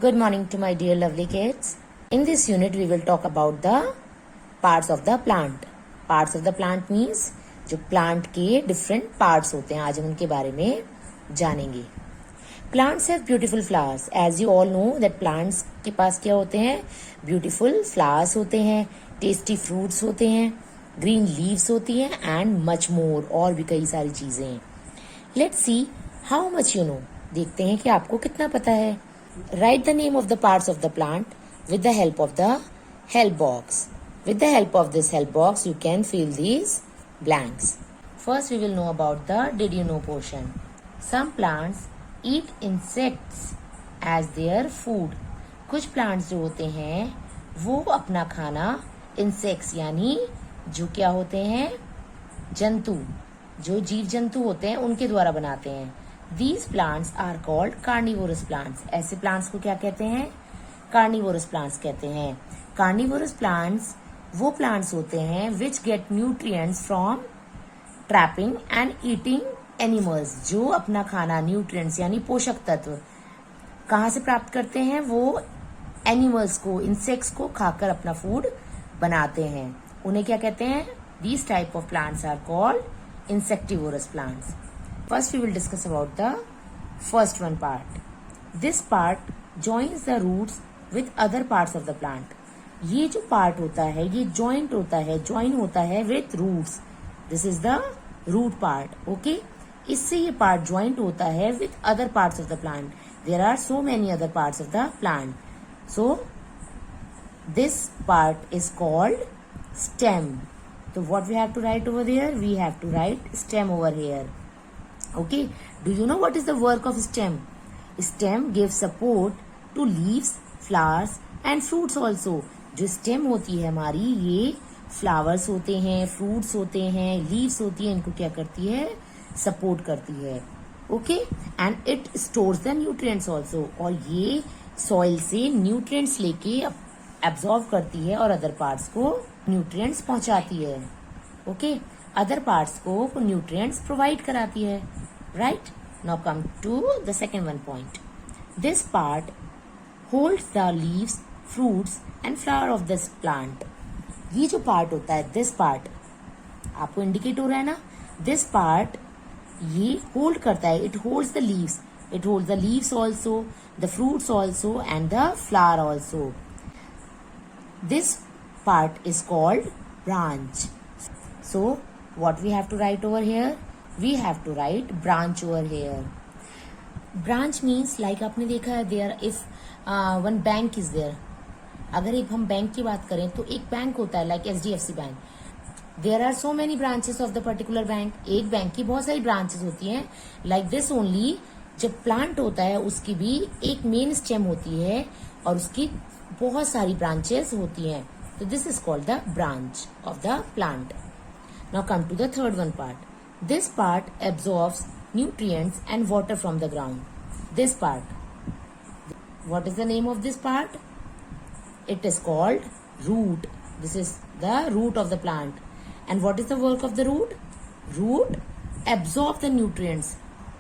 Good morning to my dear lovely kids. In this unit we will talk about the parts of the plant. Parts of the plant means जो plant के different parts होते हैं, आज हम उनके बारे में जानेंगे. Plants have beautiful flowers. As you all know that plants के पास क्या होते हैं? Beautiful flowers होते हैं, tasty fruits होते हैं, green leaves होती हैं and much more, और भी कई सारी चीजें हैं. Let's see how much you know. देखते हैं कि आपको कितना पता है. Write the name of the parts of the plant with the help of the help box. With the help of this help box, you can fill these blanks. First, we will know about the did you know portion. Some plants eat insects as their food. कुछ plants जो होते हैं वो अपना खाना insects यानी जो क्या होते हैं जंतु, जो जीव जंतु होते हैं उनके द्वारा बनाते हैं. These plants are called carnivorous plants. ऐसे plants को क्या कहते हैं? Carnivorous plants कहते हैं. Carnivorous plants वो plants होते हैं which get nutrients from trapping and eating animals. जो अपना खाना nutrients यानी पोषक तत्व कहाँ से प्राप्त करते हैं? वो animals को, insects को खाकर अपना food बनाते हैं. उन्हें क्या कहते हैं? These type of plants are called insectivorous plants. First we will discuss about the first one part. This part joins the roots with other parts of the plant. ये जो part होता है ये joint होता है, join होता है with roots. This is the root part. Okay? इससे ये part joint होता है with other parts of the plant. There are so many other parts of the plant. So this part is called stem. So what we have to write over there? We have to write stem over here. Okay, do you know what is the work of stem? Stem gives support to leaves, flowers and fruits also. जो stem होती है हमारी ये flowers होते हैं, fruits होते हैं, leaves होती है, इनको क्या करती है? Support करती है. Okay, and it stores the nutrients also. और ये soil से nutrients लेके absorb करती है और other parts को nutrients पहुंचाती है. Okay, other parts को nutrients provide कराती है. Right? Now come to the second one point. This part holds the leaves, fruits and flower of this plant. ये जो part होता है this part आपको indicate हो रहा है ना? This part ये hold करता है. It holds the leaves. It holds the leaves also, the fruits also and the flower also. This part is called branch. So what we have to write over here? We have to write branch over here. Branch means like आपने देखा है there if one bank is there. अगर एक हम bank की बात करें तो एक बैंक होता है like HDFC bank. There are so many branches of the particular bank. एक बैंक की बहुत सारी branches होती हैं. Like this only जब plant होता है उसकी भी एक main stem होती है और उसकी बहुत सारी branches होती हैं. So this is called the branch of the plant. Now come to the third one part. This part absorbs nutrients and water from the ground. This part. What is the name of this part? It is called root. This is the root of the plant. And what is the work of the root? Root absorb the nutrients.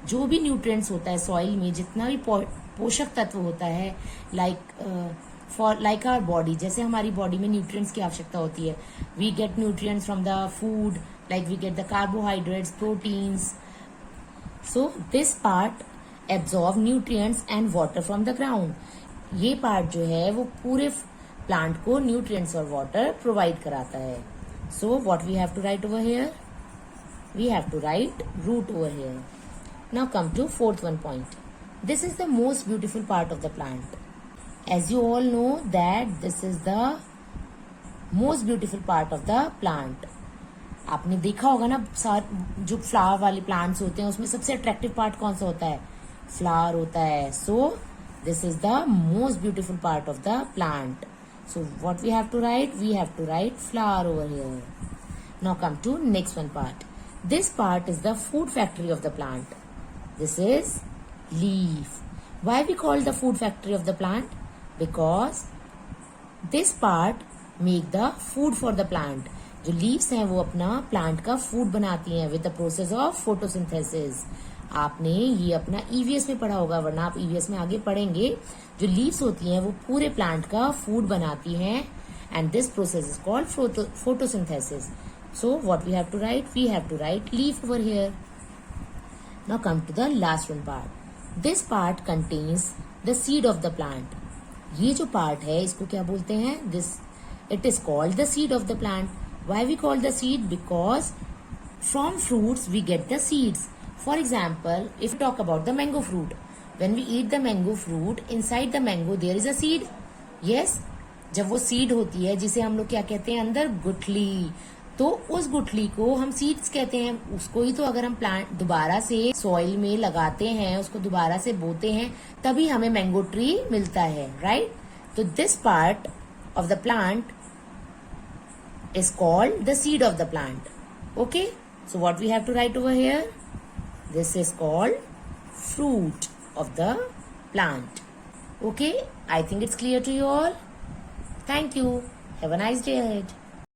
जो भी nutrients होता है soil में जितना भी पोषक तत्व होता है like our body, जैसे हमारी body में nutrients की आवश्यकता होती है. We get nutrients from the food, like we get the carbohydrates, proteins. So this part absorb nutrients and water from the ground. ये part जो है वो पूरे plant को nutrients और water provide कराता है. So what we have to write over here? We have to write root over here. Now come to fourth one point. This is the most beautiful part of the plant. As you all know that this is the most beautiful part of the plant. आपने देखा होगा ना जो flower वाले plants होते हैं उसमें सबसे अट्रैक्टिव पार्ट कौन सा होता है? फ्लावर होता है. So this is the most beautiful part of the plant. So what we have to write? We have to write flower over here. Now come to next one part. This part is the food factory of the plant. This is leaf. Why we call the food factory of the plant? Because this part make the food for the plant. जो leaves हैं वो अपना plant का food बनाती हैं with the process of photosynthesis. आपने ये अपना ईवीएस में पढ़ा होगा, वरना आप ईवीएस में आगे पढ़ेंगे। जो लीव्स होती हैं वो पूरे प्लांट का फूड बनाती हैं, and this process is called photosynthesis. So what we have to write? We have to write leaf over here. Now come to the last one part. This part contains the seed of the plant. ये जो part है इसको क्या बोलते हैं? It is called the seed of the plant. Why we call the seed? Because from fruits we get the seeds. For example, if we talk about the mango fruit, when we eat the mango fruit, inside the mango there is a seed. Yes, जब वो seed होती है जिसे हम लोग क्या कहते हैं अंदर? गुठली. तो उस गुठली को हम सीड्स कहते हैं. उसको ही तो अगर हम प्लांट दोबारा से सॉइल में लगाते हैं, उसको दोबारा से बोते हैं, तभी हमें मैंगो ट्री मिलता है, राइट? तो this part of the plant is called the seed of the plant. Okay, so what we have to write over here? This is called fruit of the plant. Okay, I think it's clear to you all. Thank you. Have a nice day ahead.